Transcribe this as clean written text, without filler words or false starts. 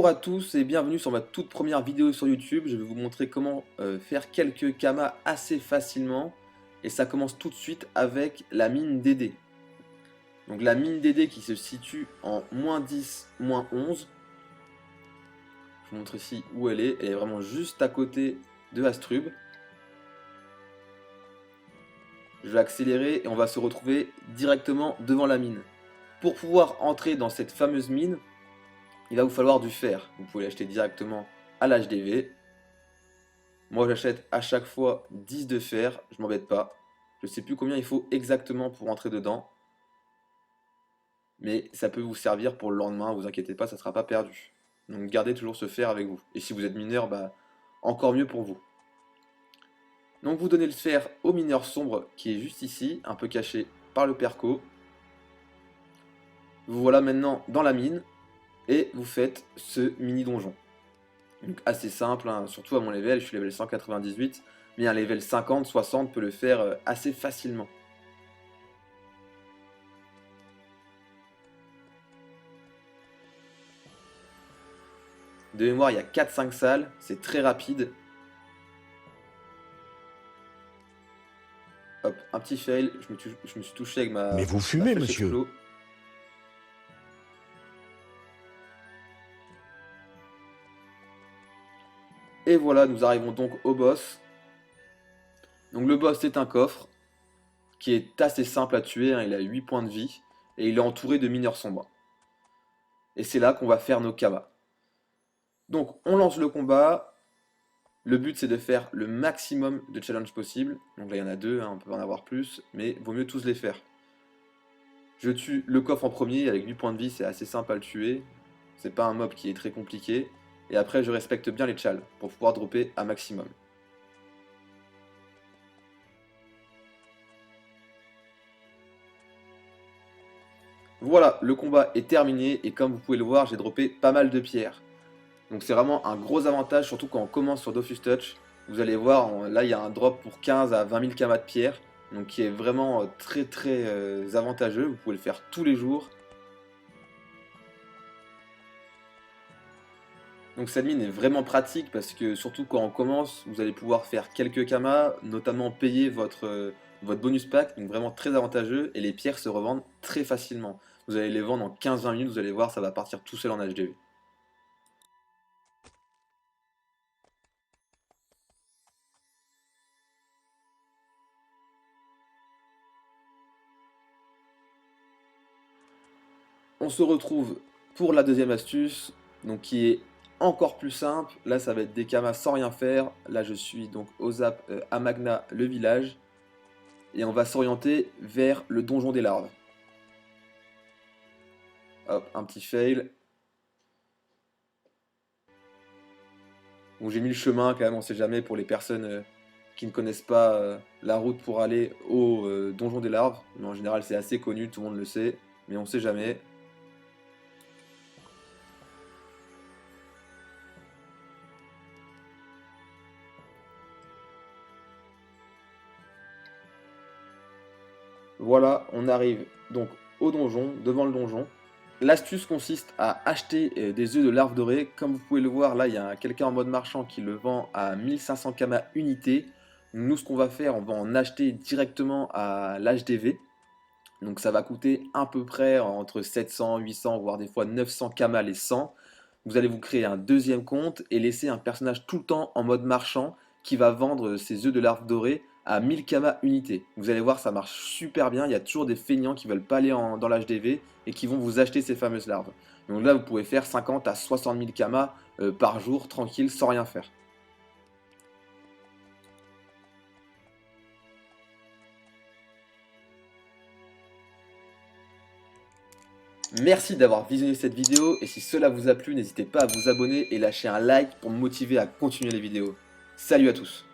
Bonjour à tous et bienvenue sur ma toute première vidéo sur YouTube. Je vais vous montrer comment faire quelques kamas assez facilement. Et ça commence tout de suite avec la mine DD. Donc la mine DD qui se situe en -10, -11. Je vous montre ici où elle est. Elle est vraiment juste à côté de Astrub. Je vais accélérer et on va se retrouver directement devant la mine. Pour pouvoir entrer dans cette fameuse mine, il va vous falloir du fer. Vous pouvez l'acheter directement à l'HDV. Moi j'achète à chaque fois 10 de fer, je m'embête pas. Je sais plus combien il faut exactement pour entrer dedans. Mais ça peut vous servir pour le lendemain, vous inquiétez pas, ça ne sera pas perdu. Donc gardez toujours ce fer avec vous. Et si vous êtes mineur, bah encore mieux pour vous. Donc vous donnez le fer au mineur sombre qui est juste ici, un peu caché par le perco. Vous voilà maintenant dans la mine et vous faites ce mini donjon. Donc assez simple, hein, surtout à mon level, je suis level 198, mais un level 50, 60 peut le faire assez facilement. De mémoire, il y a 4-5 salles, c'est très rapide. Hop, un petit fail, je me suis touché avec Mais vous ma fumez, flèche monsieur. explo. Et voilà, nous arrivons donc au boss. Donc le boss c'est un coffre qui est assez simple à tuer, hein, il a 8 points de vie et il est entouré de mineurs sombres. Et c'est là qu'on va faire nos kamas. Donc on lance le combat. Le but c'est de faire le maximum de challenges possible. Donc là il y en a deux, hein, on peut en avoir plus, mais vaut mieux tous les faire. Je tue le coffre en premier, avec 8 points de vie c'est assez simple à le tuer. C'est pas un mob qui est très compliqué. Et après je respecte bien les chals pour pouvoir dropper un maximum. Voilà, le combat est terminé et comme vous pouvez le voir, j'ai droppé pas mal de pierres. Donc c'est vraiment un gros avantage, surtout quand on commence sur Dofus Touch. Vous allez voir, là il y a un drop pour 15 à 20 000 kamas de pierre, donc qui est vraiment très avantageux. Vous pouvez le faire tous les jours. Donc cette mine est vraiment pratique parce que surtout quand on commence, vous allez pouvoir faire quelques kamas, notamment payer votre bonus pack, donc vraiment très avantageux, et les pierres se revendent très facilement. Vous allez les vendre en 15-20 minutes, vous allez voir, ça va partir tout seul en HDV. On se retrouve pour la deuxième astuce, donc qui est encore plus simple. Là, ça va être des kamas sans rien faire. Là, je suis donc au zap à Magna, le village. Et on va s'orienter vers le donjon des larves. Hop, un petit fail. Bon, j'ai mis le chemin quand même, on sait jamais pour les personnes qui ne connaissent pas la route pour aller au donjon des larves. Mais en général, c'est assez connu, tout le monde le sait. Mais on sait jamais. Voilà, on arrive donc au donjon, devant le donjon. L'astuce consiste à acheter des œufs de larves dorées. Comme vous pouvez le voir, là, il y a quelqu'un en mode marchand qui le vend à 1500 kamas unité. Nous, ce qu'on va faire, on va en acheter directement à l'HDV. Donc ça va coûter à peu près entre 700, 800, voire des fois 900 kamas les 100. Vous allez vous créer un deuxième compte et laisser un personnage tout le temps en mode marchand qui va vendre ses œufs de larves dorées à 1000 kamas unité. Vous allez voir, ça marche super bien. Il y a toujours des feignants qui veulent pas aller dans l'HDV et qui vont vous acheter ces fameuses larves. Donc là, vous pouvez faire 50 à 60 000 kamas par jour, tranquille, sans rien faire. Merci d'avoir visionné cette vidéo et si cela vous a plu, n'hésitez pas à vous abonner et lâcher un like pour me motiver à continuer les vidéos. Salut à tous!